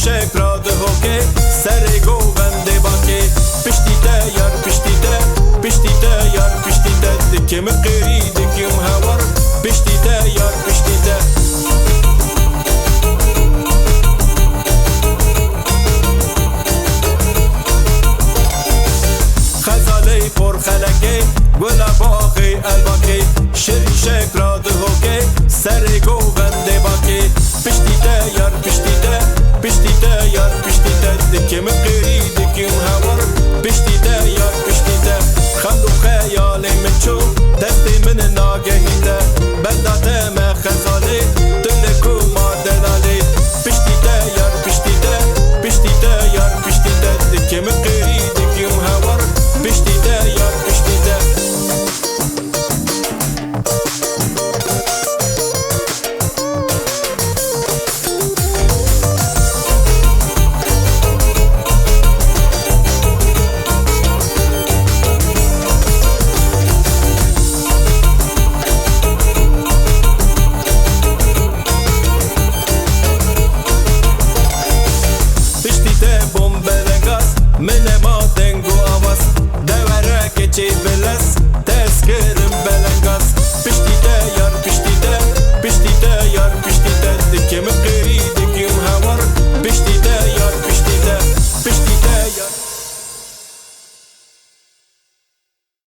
شریشک را ده هوکه سر گوونده باکه پشتی ده یار پشتی ده پشتی ده یار پشتی ده دکم قیری دکم هوار پشتی ده یار پشتی ده خزاله پر خلکه گل باغی الباکه شریشک را ده هوکه سر گوونده باکه پشتی ده یار پشتی ده پشتی ده یار پشتی ده دکم